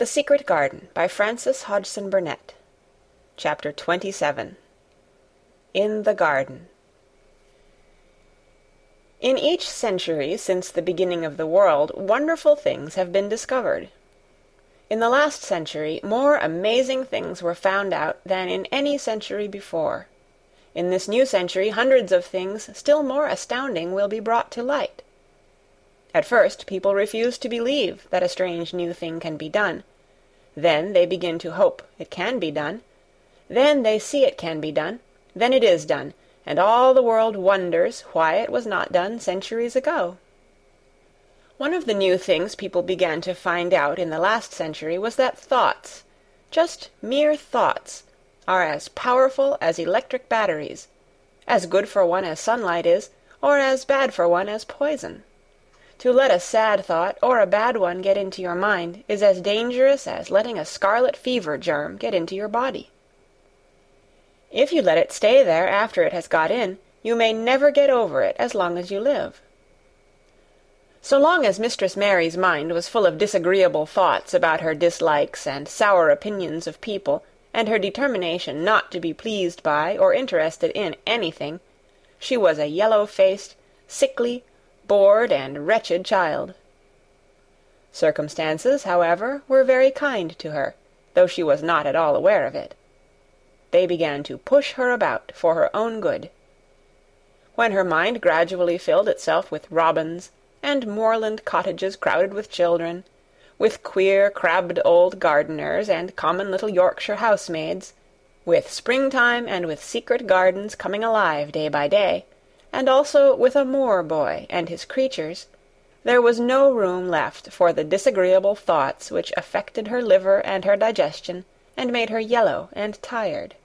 The Secret Garden by Frances Hodgson Burnett. Chapter 27. In the Garden. In each century since the beginning of the world, wonderful things have been discovered. In the last century, more amazing things were found out than in any century before. In this new century, hundreds of things still more astounding will be brought to light. At first, people refuse to believe that a strange new thing can be done. Then they begin to hope it can be done. Then they see it can be done. Then it is done, and all the world wonders why it was not done centuries ago. One of the new things people began to find out in the last century was that thoughts, just mere thoughts, are as powerful as electric batteries, as good for one as sunlight is, or as bad for one as poison. To let a sad thought or a bad one get into your mind is as dangerous as letting a scarlet fever germ get into your body. If you let it stay there after it has got in, you may never get over it as long as you live. So long as Mistress Mary's mind was full of disagreeable thoughts about her dislikes and sour opinions of people, and her determination not to be pleased by or interested in anything, she was a yellow-faced, sickly, bored and wretched child. Circumstances, however, were very kind to her, though she was not at all aware of it. They began to push her about for her own good. When her mind gradually filled itself with robins, and moorland cottages crowded with children, with queer crabbed old gardeners and common little Yorkshire housemaids, with springtime and with secret gardens coming alive day by day, and also with a moor boy and his creatures, there was no room left for the disagreeable thoughts which affected her liver and her digestion, and made her yellow and tired.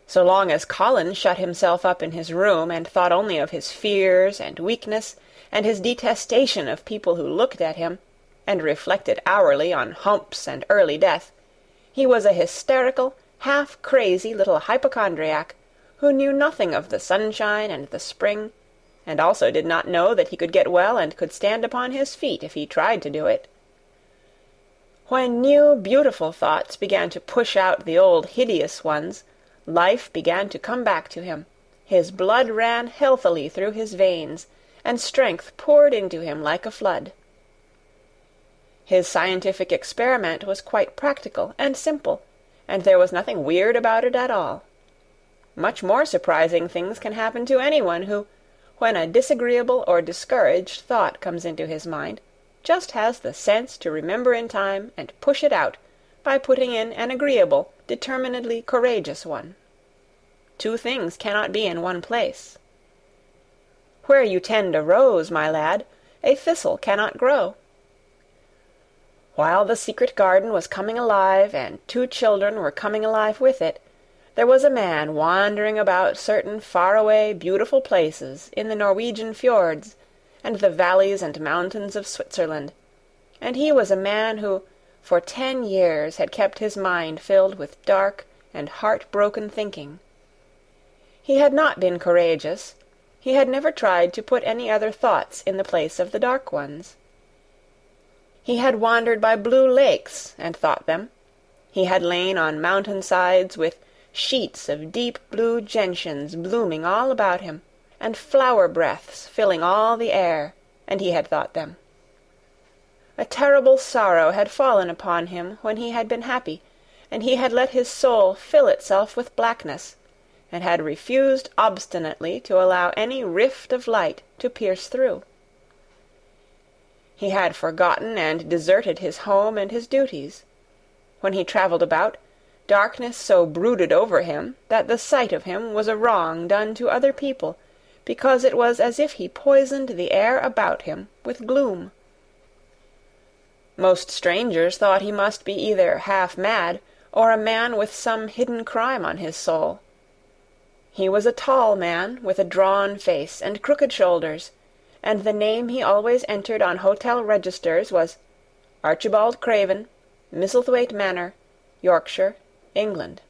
So long as Colin shut himself up in his room and thought only of his fears and weakness, and his detestation of people who looked at him, and reflected hourly on humps and early death, he was a hysterical, half-crazy little hypochondriac, who knew nothing of the sunshine and the spring, and also did not know that he could get well and could stand upon his feet if he tried to do it. When new, beautiful thoughts began to push out the old hideous ones, life began to come back to him, his blood ran healthily through his veins, and strength poured into him like a flood. His scientific experiment was quite practical and simple, and there was nothing weird about it at all. Much more surprising things can happen to anyone who, when a disagreeable or discouraged thought comes into his mind, just has the sense to remember in time and push it out by putting in an agreeable, determinedly courageous one. Two things cannot be in one place. Where you tend a rose, my lad, a thistle cannot grow. While the secret garden was coming alive, and two children were coming alive with it, there was a man wandering about certain far-away, beautiful places in the Norwegian fjords and the valleys and mountains of Switzerland, and he was a man who, for 10 years, had kept his mind filled with dark and heart-broken thinking. He had not been courageous. He had never tried to put any other thoughts in the place of the dark ones. He had wandered by blue lakes and thought them. He had lain on mountain-sides with sheets of deep blue gentians blooming all about him, and flower-breaths filling all the air, and he had thought them. A terrible sorrow had fallen upon him when he had been happy, and he had let his soul fill itself with blackness, and had refused obstinately to allow any rift of light to pierce through. He had forgotten and deserted his home and his duties. When he travelled about, darkness so brooded over him that the sight of him was a wrong done to other people, because it was as if he poisoned the air about him with gloom. Most strangers thought he must be either half mad or a man with some hidden crime on his soul. He was a tall man with a drawn face and crooked shoulders, and the name he always entered on hotel registers was Archibald Craven, Misselthwaite Manor, Yorkshire, England.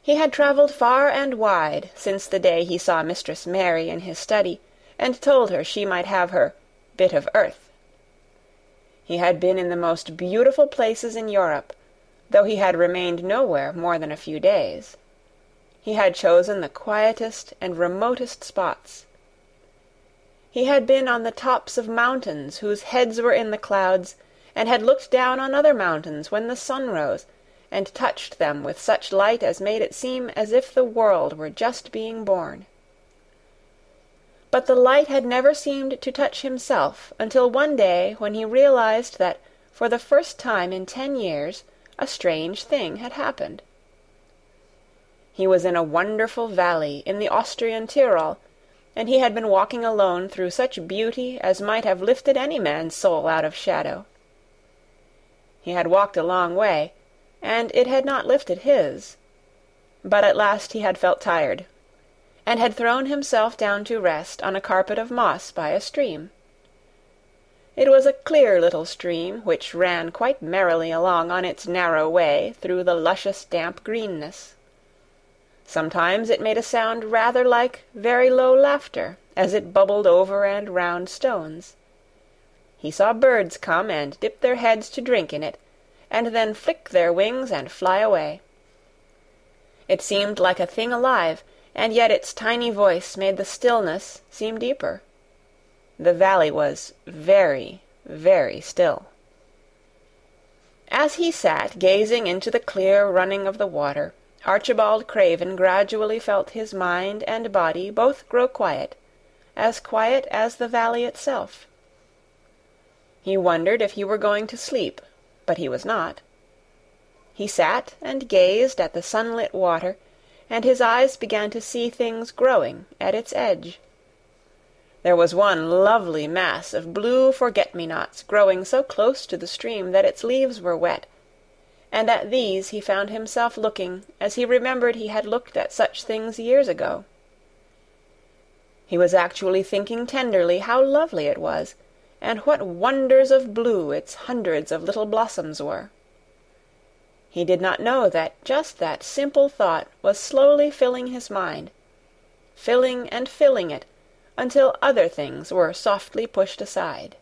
He had travelled far and wide since the day he saw Mistress Mary in his study, and told her she might have her bit of earth. He had been in the most beautiful places in Europe, though he had remained nowhere more than a few days. He had chosen the quietest and remotest spots. He had been on the tops of mountains whose heads were in the clouds, and had looked down on other mountains when the sun rose, and touched them with such light as made it seem as if the world were just being born. But the light had never seemed to touch himself until one day when he realized that for the first time in 10 years a strange thing had happened. He was in a wonderful valley in the Austrian Tyrol, and he had been walking alone through such beauty as might have lifted any man's soul out of shadow. He had walked a long way, and it had not lifted his. But at last he had felt tired, and had thrown himself down to rest on a carpet of moss by a stream. It was a clear little stream which ran quite merrily along on its narrow way through the luscious damp greenness. Sometimes it made a sound rather like very low laughter, as it bubbled over and round stones. He saw birds come and dip their heads to drink in it, and then flick their wings and fly away. It seemed like a thing alive, and yet its tiny voice made the stillness seem deeper. The valley was very, very still. As he sat gazing into the clear running of the water, Archibald Craven gradually felt his mind and body both grow quiet as the valley itself. He wondered if he were going to sleep, but he was not. He sat and gazed at the sunlit water, and his eyes began to see things growing at its edge. There was one lovely mass of blue forget-me-nots growing so close to the stream that its leaves were wet, and at these he found himself looking as he remembered he had looked at such things years ago. He was actually thinking tenderly how lovely it was, and what wonders of blue its hundreds of little blossoms were. He did not know that just that simple thought was slowly filling his mind, filling and filling it, until other things were softly pushed aside.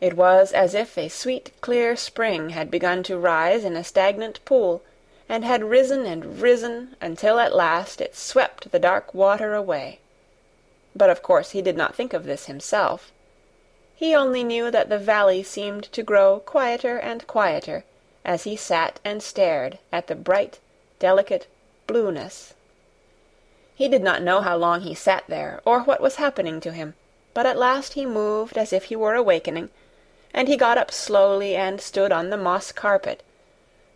It was as if a sweet, clear spring had begun to rise in a stagnant pool, and had risen and risen until at last it swept the dark water away. But of course he did not think of this himself. He only knew that the valley seemed to grow quieter and quieter as he sat and stared at the bright, delicate blueness. He did not know how long he sat there, or what was happening to him, but at last he moved as if he were awakening, and he got up slowly and stood on the moss carpet,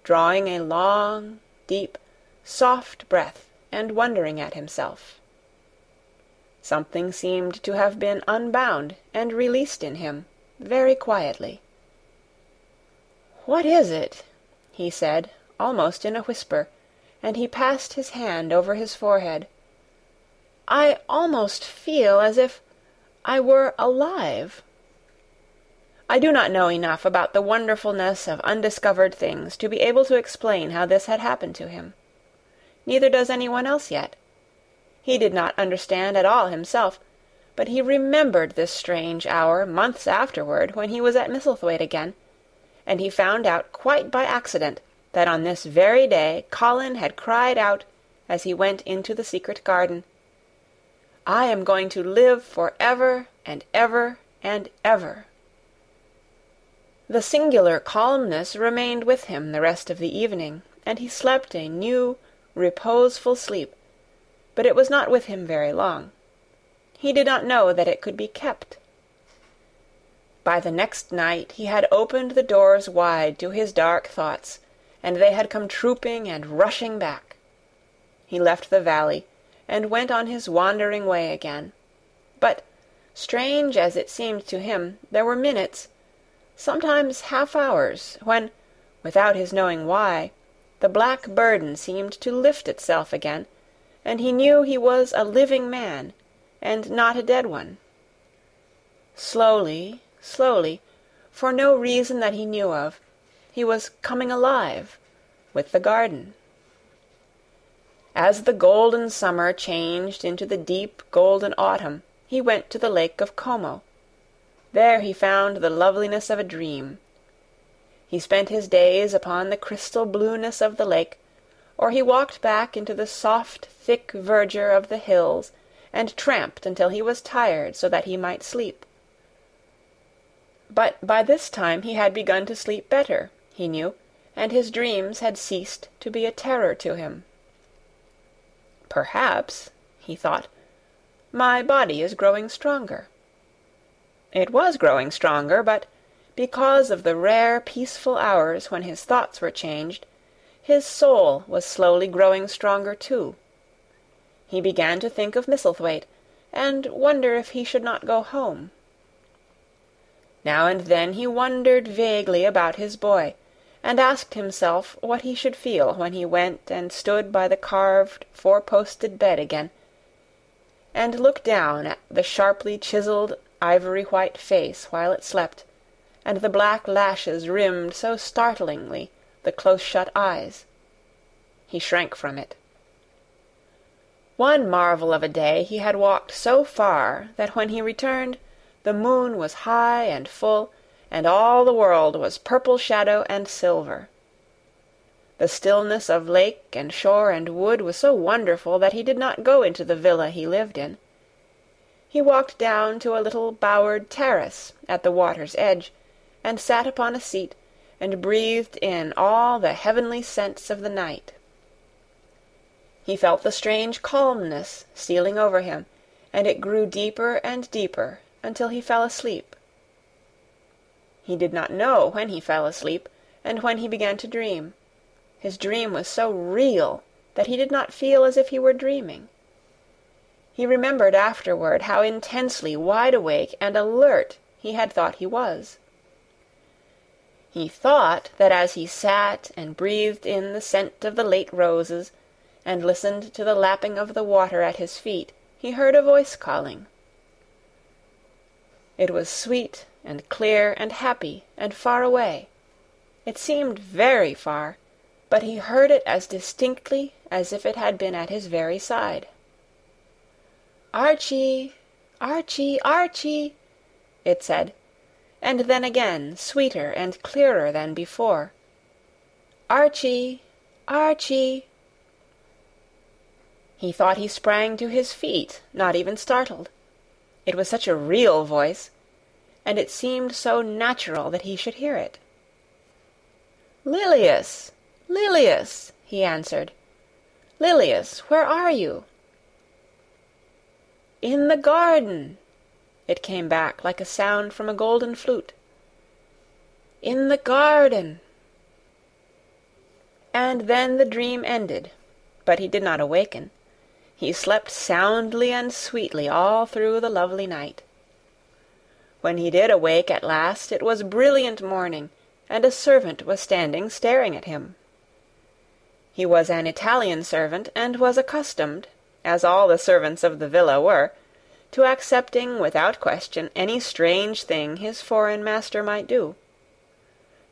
drawing a long, deep, soft breath and wondering at himself. Something seemed to have been unbound and released in him, very quietly. "What is it?" he said, almost in a whisper, and he passed his hand over his forehead. "I almost feel as if I were alive." I do not know enough about the wonderfulness of undiscovered things to be able to explain how this had happened to him. Neither does anyone else yet. He did not understand at all himself, but he remembered this strange hour months afterward when he was at Misselthwaite again, and he found out quite by accident that on this very day Colin had cried out as he went into the secret garden, "I am going to live for ever and ever and ever." The singular calmness remained with him the rest of the evening, and he slept a new, reposeful sleep, but it was not with him very long. He did not know that it could be kept. By the next night he had opened the doors wide to his dark thoughts, and they had come trooping and rushing back. He left the valley, and went on his wandering way again. But, strange as it seemed to him, there were minutes, sometimes half-hours, when, without his knowing why, the black burden seemed to lift itself again, and he knew he was a living man, and not a dead one. Slowly, slowly, for no reason that he knew of, he was coming alive with the garden. As the golden summer changed into the deep golden autumn, he went to the Lake of Como. There he found the loveliness of a dream. He spent his days upon the crystal blueness of the lake, or he walked back into the soft, thick verdure of the hills and tramped until he was tired so that he might sleep. But by this time he had begun to sleep better, he knew, and his dreams had ceased to be a terror to him. Perhaps, he thought, my body is growing stronger. It was growing stronger, but because of the rare peaceful hours when his thoughts were changed, his soul was slowly growing stronger too. He began to think of Misselthwaite, and wonder if he should not go home. Now and then he wondered vaguely about his boy, and asked himself what he should feel when he went and stood by the carved, four-posted bed again, and looked down at the sharply chiselled, ivory-white face while it slept, and the black lashes rimmed so startlingly the close-shut eyes. He shrank from it. One marvel of a day he had walked so far that when he returned the moon was high and full, and all the world was purple shadow and silver. The stillness of lake and shore and wood was so wonderful that he did not go into the villa he lived in. He walked down to a little bowered terrace at the water's edge, and sat upon a seat, and breathed in all the heavenly scents of the night. He felt the strange calmness stealing over him, and it grew deeper and deeper until he fell asleep. He did not know when he fell asleep, and when he began to dream. His dream was so real that he did not feel as if he were dreaming. He remembered afterward how intensely wide awake and alert he had thought he was. He thought that as he sat and breathed in the scent of the late roses, and listened to the lapping of the water at his feet, he heard a voice calling. It was sweet and clear and happy and far away. It seemed very far, but he heard it as distinctly as if it had been at his very side. "Archie! Archie! Archie!" it said, and then again, sweeter and clearer than before. "Archie! Archie!" He thought he sprang to his feet, not even startled. It was such a real voice, and it seemed so natural that he should hear it. "Lilias! Lilias!" he answered. "Lilias, where are you?" "In the garden," it came back like a sound from a golden flute. "In the garden." And then the dream ended, but he did not awaken. He slept soundly and sweetly all through the lovely night. When he did awake at last, it was brilliant morning, and a servant was standing staring at him. He was an Italian servant, and was accustomed, as all the servants of the villa were, to accepting without question any strange thing his foreign master might do.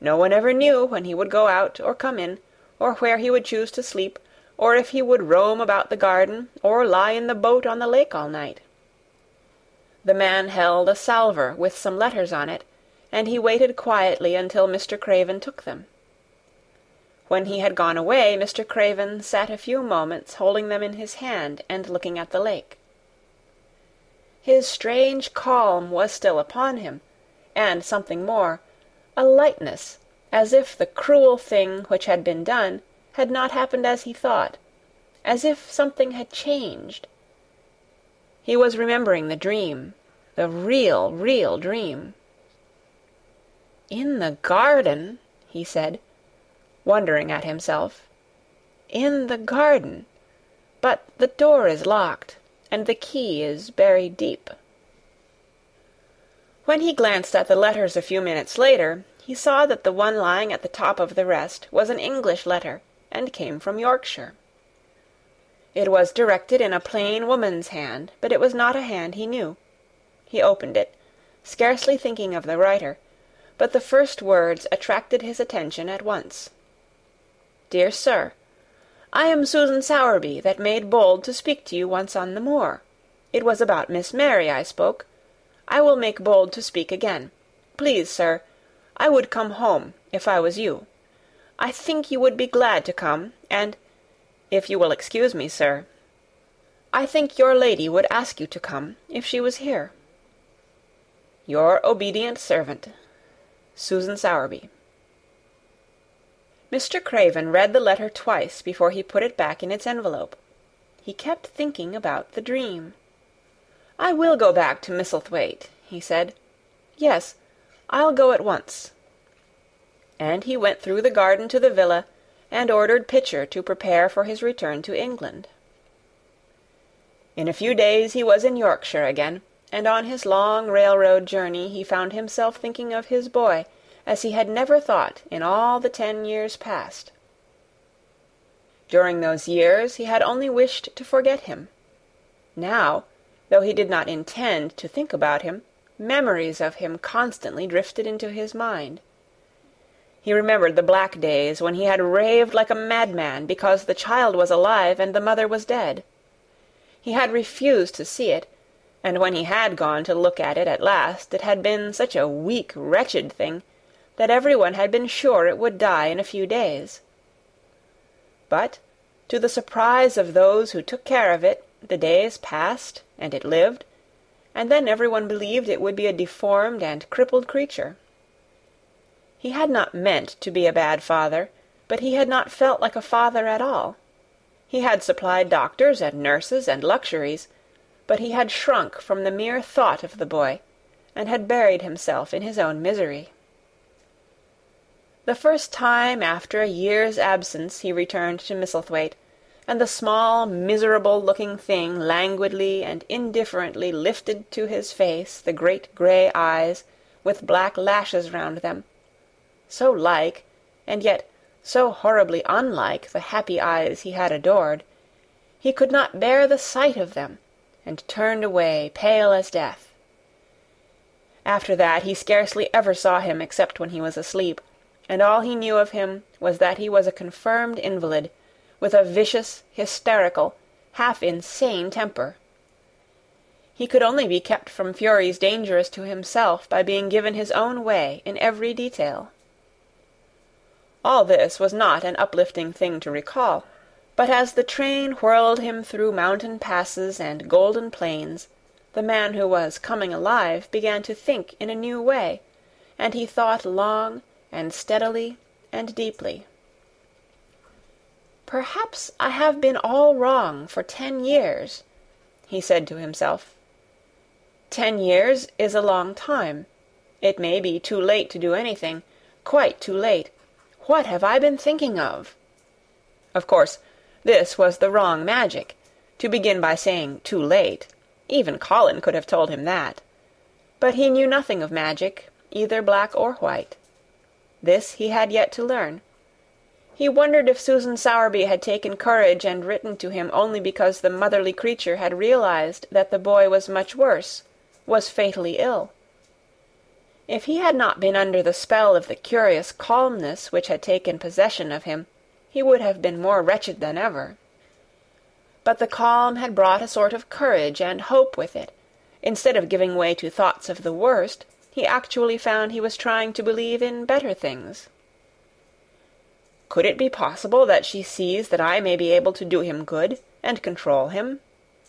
No one ever knew when he would go out or come in, or where he would choose to sleep, or if he would roam about the garden, or lie in the boat on the lake all night. The man held a salver with some letters on it, and he waited quietly until Mr. Craven took them. When he had gone away, Mr. Craven sat a few moments holding them in his hand and looking at the lake. His strange calm was still upon him, and something more, a lightness, as if the cruel thing which had been done had not happened as he thought, as if something had changed. He was remembering the dream, the real, real dream. "In the garden," he said, wondering at himself. "In the garden. But the door is locked, and the key is buried deep." When he glanced at the letters a few minutes later, he saw that the one lying at the top of the rest was an English letter, and came from Yorkshire. It was directed in a plain woman's hand, but it was not a hand he knew. He opened it, scarcely thinking of the writer, but the first words attracted his attention at once. "Dear Sir, I am Susan Sowerby, that made bold to speak to you once on the moor. It was about Miss Mary I spoke. I will make bold to speak again. Please, sir, I would come home, if I was you. I think you would be glad to come, and, if you will excuse me, sir, I think your lady would ask you to come, if she was here. Your obedient servant, Susan Sowerby. Mr. Craven read the letter twice before he put it back in its envelope. He kept thinking about the dream. "I will go back to Misselthwaite," he said. "Yes, I'll go at once." And he went through the garden to the villa, and ordered Pitcher to prepare for his return to England. In a few days he was in Yorkshire again, and on his long railroad journey he found himself thinking of his boy as he had never thought in all the 10 years past. During those years he had only wished to forget him. Now, though he did not intend to think about him, memories of him constantly drifted into his mind. He remembered the black days when he had raved like a madman because the child was alive and the mother was dead. He had refused to see it, and when he had gone to look at it at last, it had been such a weak, wretched thing that everyone had been sure it would die in a few days. But, to the surprise of those who took care of it, the days passed, and it lived, and then everyone believed it would be a deformed and crippled creature. He had not meant to be a bad father, but he had not felt like a father at all. He had supplied doctors and nurses and luxuries, but he had shrunk from the mere thought of the boy, and had buried himself in his own misery. The first time after a year's absence he returned to Misselthwaite, and the small, miserable-looking thing languidly and indifferently lifted to his face the great grey eyes with black lashes round them, so like, and yet so horribly unlike the happy eyes he had adored, he could not bear the sight of them, and turned away, pale as death. After that he scarcely ever saw him except when he was asleep, and all he knew of him was that he was a confirmed invalid, with a vicious, hysterical, half-insane temper. He could only be kept from furies dangerous to himself by being given his own way in every detail. All this was not an uplifting thing to recall, but as the train whirled him through mountain passes and golden plains, the man who was coming alive began to think in a new way, and he thought long and steadily and deeply. "Perhaps I have been all wrong for 10 years," he said to himself. 10 years is a long time. It may be too late to do anything, quite too late. What have I been thinking of? Of course, this was the wrong magic, to begin by saying too late. Even Colin could have told him that. But he knew nothing of magic, either black or white. This he had yet to learn. He wondered if Susan Sowerby had taken courage and written to him only because the motherly creature had realized that the boy was much worse, was fatally ill. If he had not been under the spell of the curious calmness which had taken possession of him, he would have been more wretched than ever. But the calm had brought a sort of courage and hope with it. Instead of giving way to thoughts of the worst, he actually found he was trying to believe in better things. Could it be possible that she sees that I may be able to do him good and control him?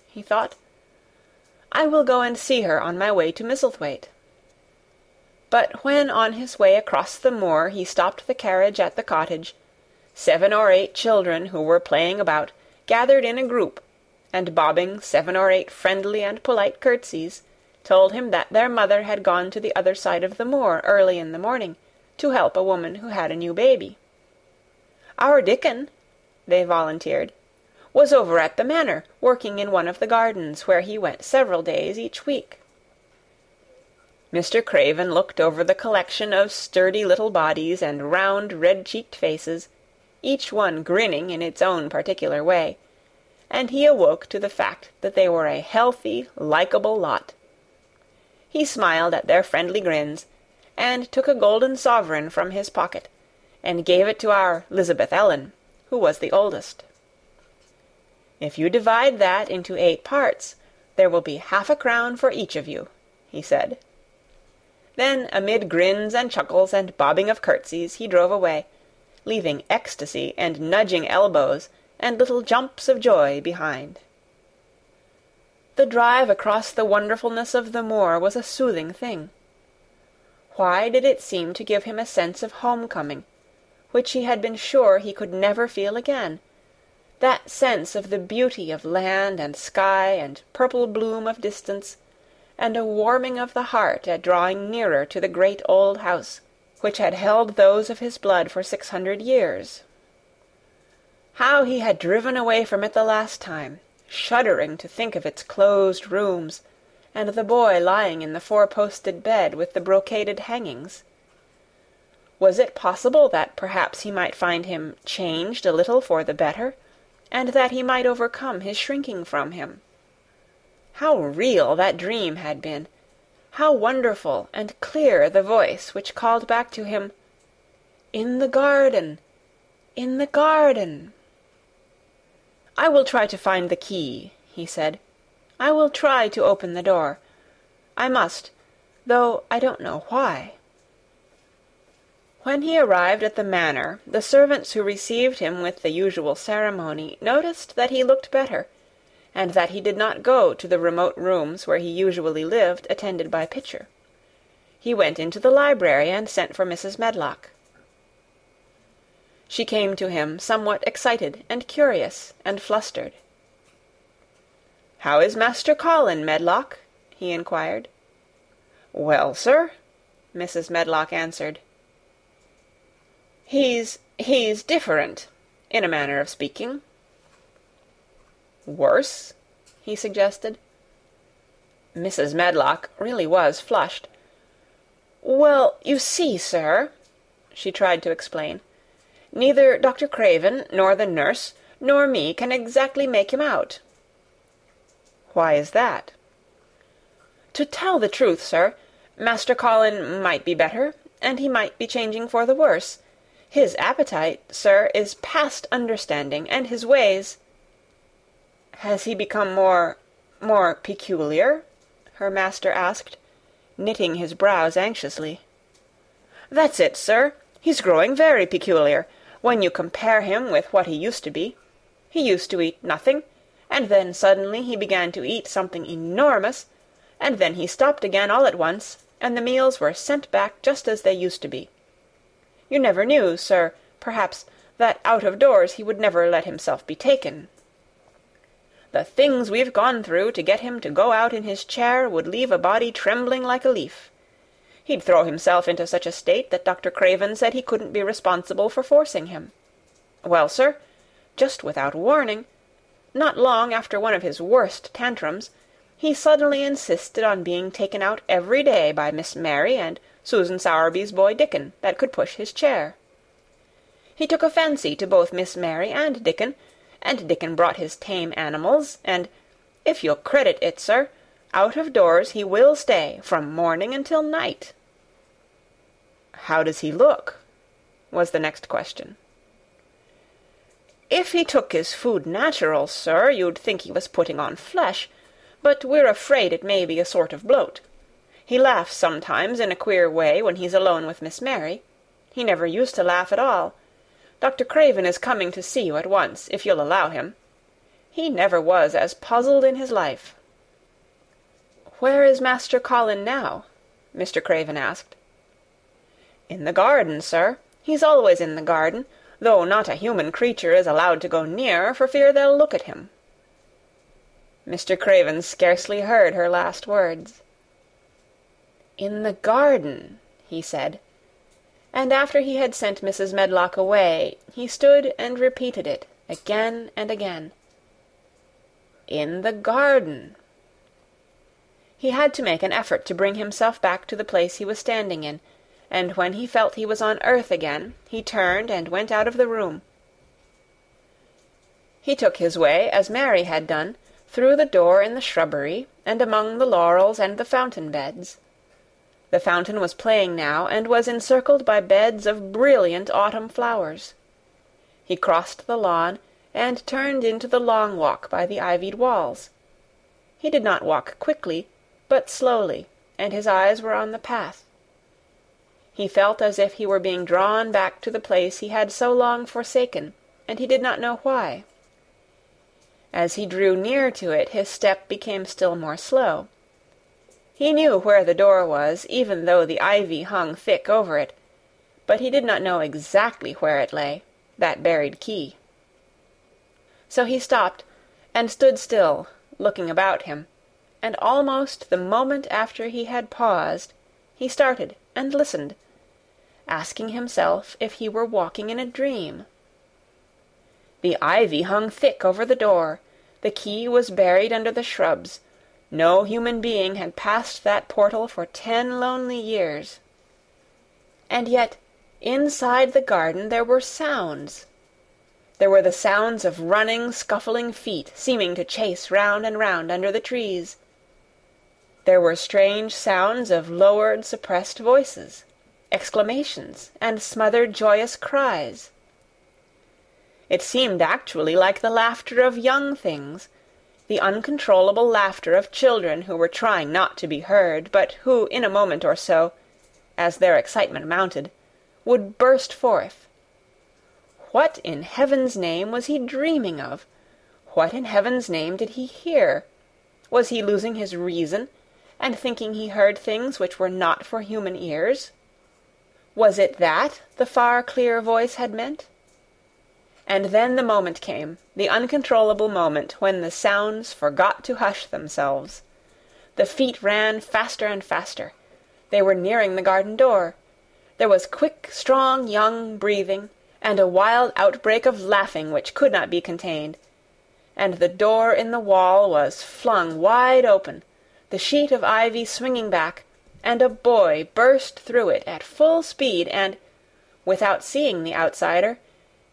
He thought. I will go and see her on my way to Misselthwaite. But when on his way across the moor he stopped the carriage at the cottage, 7 or 8 children who were playing about gathered in a group, and bobbing 7 or 8 friendly and polite curtsies, told him that their mother had gone to the other side of the moor early in the morning to help a woman who had a new baby. Our Dickon, they volunteered, was over at the manor, working in one of the gardens, where he went several days each week. Mr. Craven looked over the collection of sturdy little bodies and round, red-cheeked faces, each one grinning in its own particular way, and he awoke to the fact that they were a healthy, likeable lot. He smiled at their friendly grins, and took a golden sovereign from his pocket, and gave it to our Lisbeth Ellen, who was the oldest. "If you divide that into 8 parts, there will be half a crown for each of you," he said. Then, amid grins and chuckles and bobbing of curtsies, he drove away, leaving ecstasy and nudging elbows and little jumps of joy behind. The drive across the wonderfulness of the moor was a soothing thing. Why did it seem to give him a sense of home-coming, which he had been sure he could never feel again, that sense of the beauty of land and sky and purple bloom of distance, and a warming of the heart at drawing nearer to the great old house, which had held those of his blood for 600 years. How he had driven away from it the last time, shuddering to think of its closed rooms, and the boy lying in the four-posted bed with the brocaded hangings. Was it possible that perhaps he might find him changed a little for the better, and that he might overcome his shrinking from him? How real that dream had been! How wonderful and clear the voice which called back to him, "In the garden! In the garden!" "I will try to find the key," he said. "I will try to open the door. I must, though I don't know why." When he arrived at the manor, the servants who received him with the usual ceremony noticed that he looked better, and that he did not go to the remote rooms where he usually lived, attended by Pitcher. He went into the library and sent for Mrs. Medlock. She came to him somewhat excited and curious and flustered. "How is Master Colin, Medlock?" he inquired. "Well, sir," Mrs. Medlock answered. He's different, in a manner of speaking." "Worse?" he suggested. Mrs. Medlock really was flushed. "Well, you see, sir," she tried to explain, "neither Dr. Craven, nor the nurse, nor me can exactly make him out." "Why is that?" "To tell the truth, sir, Master Colin might be better, and he might be changing for the worse. His appetite, sir, is past understanding, and his ways—" "Has he become more peculiar?" her master asked, knitting his brows anxiously. "That's it, sir. He's growing very peculiar, when you compare him with what he used to be. He used to eat nothing, and then suddenly he began to eat something enormous, and then he stopped again all at once, and the meals were sent back just as they used to be. You never knew, sir, perhaps, that out of doors he would never let himself be taken. The things we've gone through to get him to go out in his chair would leave a body trembling like a leaf. He'd throw himself into such a state that Dr. Craven said he couldn't be responsible for forcing him. Well, sir, just without warning, not long after one of his worst tantrums, he suddenly insisted on being taken out every day by Miss Mary and Susan Sowerby's boy Dickon, that could push his chair. He took a fancy to both Miss Mary and Dickon brought his tame animals, and, if you'll credit it, sir, out of doors he will stay from morning until night." "How does he look?" was the next question. "If he took his food natural, sir, you'd think he was putting on flesh, but we're afraid it may be a sort of bloat. He laughs sometimes in a queer way when he's alone with Miss Mary. He never used to laugh at all. Dr. Craven is coming to see you at once, if you'll allow him. He never was as puzzled in his life." "Where is Master Colin now?" Mr. Craven asked. "In the garden, sir. He's always in the garden, though not a human creature is allowed to go near for fear they'll look at him." Mr. Craven scarcely heard her last words. "In the garden," he said, and after he had sent Mrs. Medlock away, he stood and repeated it again and again. "In the garden." He had to make an effort to bring himself back to the place he was standing in, and when he felt he was on earth again, he turned and went out of the room. He took his way, as Mary had done, through the door in the shrubbery, and among the laurels and the fountain beds. The fountain was playing now, and was encircled by beds of brilliant autumn flowers. He crossed the lawn, and turned into the long walk by the ivied walls. He did not walk quickly, but slowly, and his eyes were on the path. He felt as if he were being drawn back to the place he had so long forsaken, and he did not know why. As he drew near to it, his step became still more slow. He knew where the door was, even though the ivy hung thick over it, but he did not know exactly where it lay, that buried key. So he stopped, and stood still, looking about him, and almost the moment after he had paused, he started and listened, asking himself if he were walking in a dream. The ivy hung thick over the door, the key was buried under the shrubs. No human being had passed that portal for 10 lonely years. And yet, inside the garden there were sounds. There were the sounds of running, scuffling feet, seeming to chase round and round under the trees. There were strange sounds of lowered, suppressed voices, exclamations, and smothered, joyous cries. It seemed actually like the laughter of young things, the uncontrollable laughter of children who were trying not to be heard, but who, in a moment or so, as their excitement mounted, would burst forth. What in heaven's name was he dreaming of? What in heaven's name did he hear? Was he losing his reason, and thinking he heard things which were not for human ears? Was it that the far, clear voice had meant? And then the moment came, the uncontrollable moment when the sounds forgot to hush themselves. The feet ran faster and faster. They were nearing the garden door. There was quick, strong, young breathing, and a wild outbreak of laughing which could not be contained. And the door in the wall was flung wide open, the sheet of ivy swinging back, and a boy burst through it at full speed and, without seeing the outsider,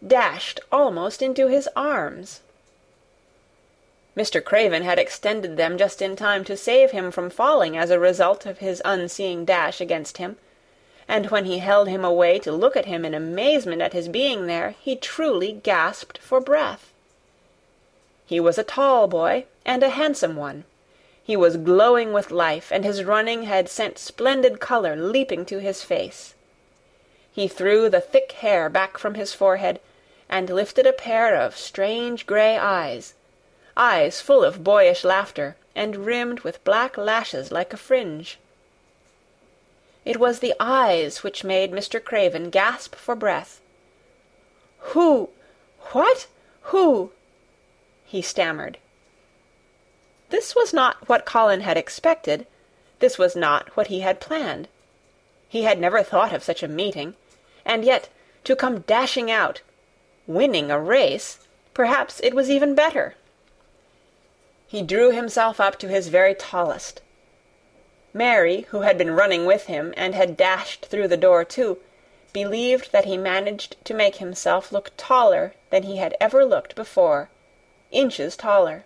dashed almost into his arms. Mr. Craven had extended them just in time to save him from falling as a result of his unseeing dash against him, and when he held him away to look at him in amazement at his being there, he truly gasped for breath. He was a tall boy, and a handsome one. He was glowing with life, and his running had sent splendid colour leaping to his face. He threw the thick hair back from his forehead, and lifted a pair of strange grey eyes full of boyish laughter, and rimmed with black lashes like a fringe. It was the eyes which made Mr. Craven gasp for breath. "Who? What? Who?" he stammered. This was not what Colin had expected. This was not what he had planned. He had never thought of such a meeting, and yet to come dashing out, winning a race, perhaps it was even better. He drew himself up to his very tallest. Mary, who had been running with him and had dashed through the door too, believed that he managed to make himself look taller than he had ever looked before, inches taller.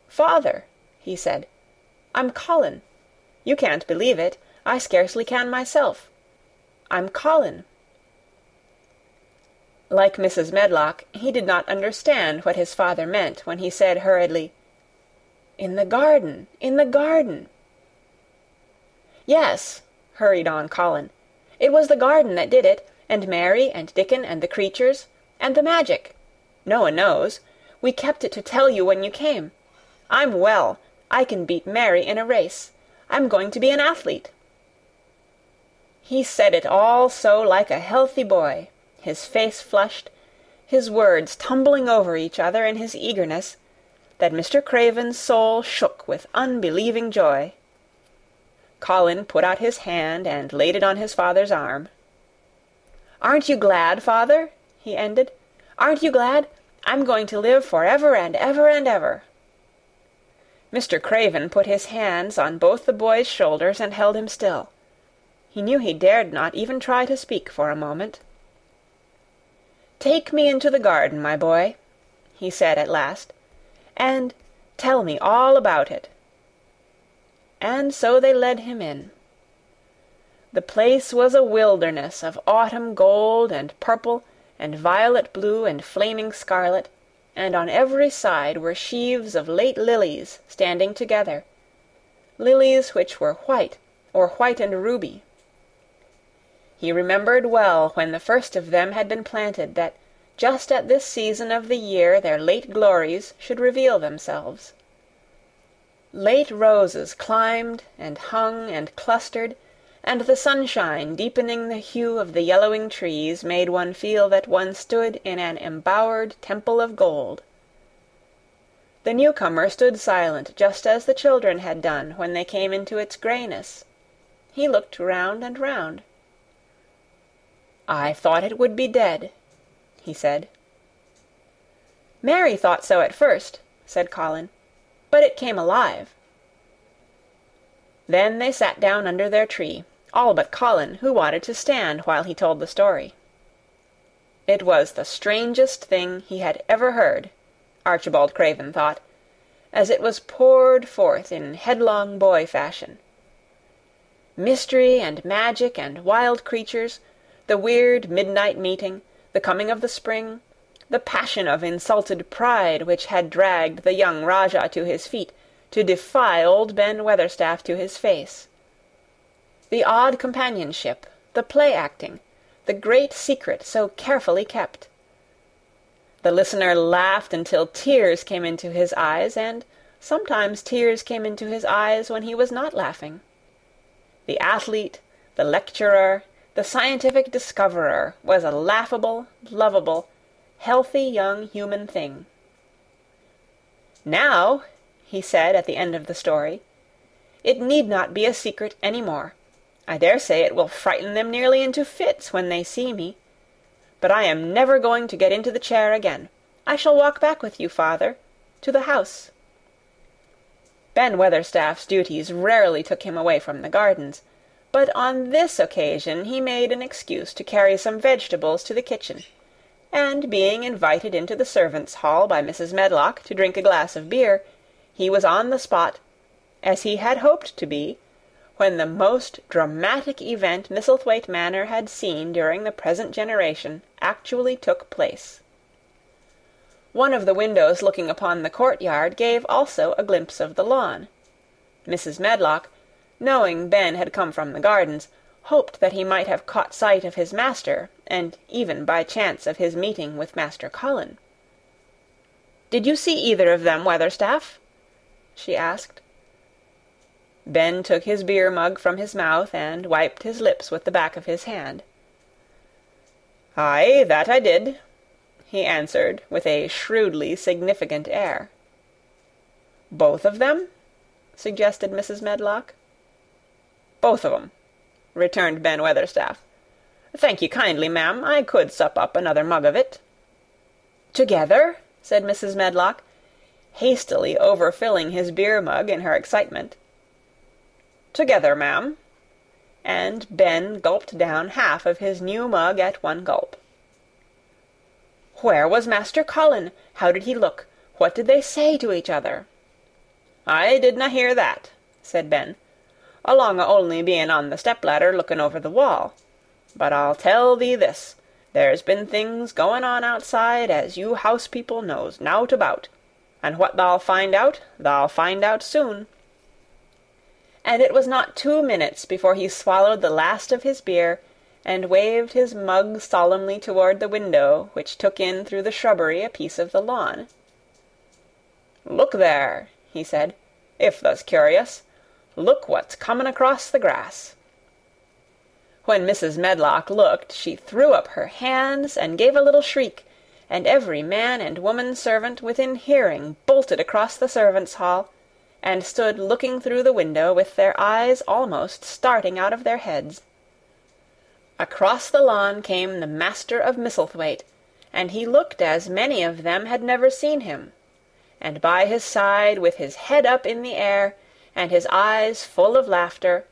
"Father," he said, "I'm Colin. You can't believe it. I scarcely can myself. I'm Colin." Like Mrs. Medlock, he did not understand what his father meant when he said hurriedly, "In the garden, in the garden." "Yes," hurried on Colin, "it was the garden that did it, and Mary and Dickon and the creatures, and the magic. No one knows. We kept it to tell you when you came. I'm well. I can beat Mary in a race. I'm going to be an athlete." He said it all so like a healthy boy, his face flushed, his words tumbling over each other in his eagerness, that Mr. Craven's soul shook with unbelieving joy. Colin put out his hand and laid it on his father's arm. "Aren't you glad, father?" he ended. "Aren't you glad? I'm going to live for ever and ever and ever." Mr. Craven put his hands on both the boy's shoulders and held him still. He knew he dared not even try to speak for a moment. "Take me into the garden, my boy," he said at last, "and tell me all about it." And so they led him in. The place was a wilderness of autumn gold and purple and violet blue and flaming scarlet, and on every side were sheaves of late lilies standing together. lilies which were white, or white and ruby. He remembered well when the first of them had been planted that just at this season of the year their late glories should reveal themselves. Late roses climbed and hung and clustered, and the sunshine deepening the hue of the yellowing trees made one feel that one stood in an embowered temple of gold. The newcomer stood silent just as the children had done when they came into its greyness. He looked round and round. "I thought it would be dead," he said. "Mary thought so at first," said Colin, "but it came alive." Then they sat down under their tree, all but Colin, who wanted to stand while he told the story. It was the strangest thing he had ever heard, Archibald Craven thought, as it was poured forth in headlong boy fashion. Mystery and magic and wild creatures, the weird midnight meeting, the coming of the spring, the passion of insulted pride which had dragged the young Rajah to his feet to defy old Ben Weatherstaff to his face. The odd companionship, the play-acting, the great secret so carefully kept. The listener laughed until tears came into his eyes, and sometimes tears came into his eyes when he was not laughing. The athlete, the lecturer, the scientific discoverer was a laughable, lovable, healthy young human thing. "Now," he said at the end of the story, "it need not be a secret any more. I dare say it will frighten them nearly into fits when they see me. But I am never going to get into the chair again. I shall walk back with you, father, to the house." Ben Weatherstaff's duties rarely took him away from the gardens, but on this occasion he made an excuse to carry some vegetables to the kitchen, and being invited into the servants' hall by Mrs. Medlock to drink a glass of beer, he was on the spot, as he had hoped to be, when the most dramatic event Misselthwaite Manor had seen during the present generation actually took place. One of the windows looking upon the courtyard gave also a glimpse of the lawn. Mrs. Medlock, knowing Ben had come from the gardens, hoped that he might have caught sight of his master, and even by chance of his meeting with Master Colin. "Did you see either of them, Weatherstaff?" she asked. Ben took his beer-mug from his mouth and wiped his lips with the back of his hand. "Aye, that I did," he answered with a shrewdly significant air. "Both of them?" suggested Mrs. Medlock. "Both of 'em," returned Ben Weatherstaff. "Thank you kindly, ma'am. I could sup up another mug of it." "Together?" said Mrs. Medlock, hastily overfilling his beer-mug in her excitement. "Together, ma'am." And Ben gulped down half of his new mug at one gulp. "Where was Master Colin? How did he look? What did they say to each other?" "I didna hear that," said Ben, "along o' only being on the step-ladder looking over the wall. But I'll tell thee this, there's been things going on outside as you house-people knows nowt about, and what thou'll find out soon." And it was not 2 minutes before he swallowed the last of his beer, and waved his mug solemnly toward the window which took in through the shrubbery a piece of the lawn. "Look there," he said, "if thou's curious. Look what's comin' across the grass." When Mrs. Medlock looked, she threw up her hands and gave a little shriek, and every man and woman servant within hearing bolted across the servants' hall, and stood looking through the window with their eyes almost starting out of their heads. Across the lawn came the master of Misselthwaite, and he looked as many of them had never seen him, and by his side, with his head up in the air, and his eyes full of laughter,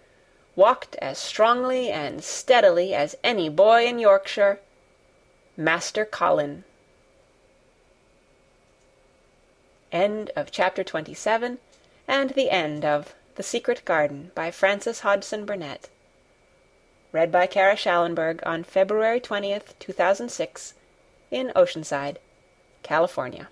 walked as strongly and steadily as any boy in Yorkshire, Master Colin. End of chapter 27, and the end of The Secret Garden by Frances Hodgson Burnett. Read by Kara Shallenberg on February 20th, 2006, in Oceanside, California.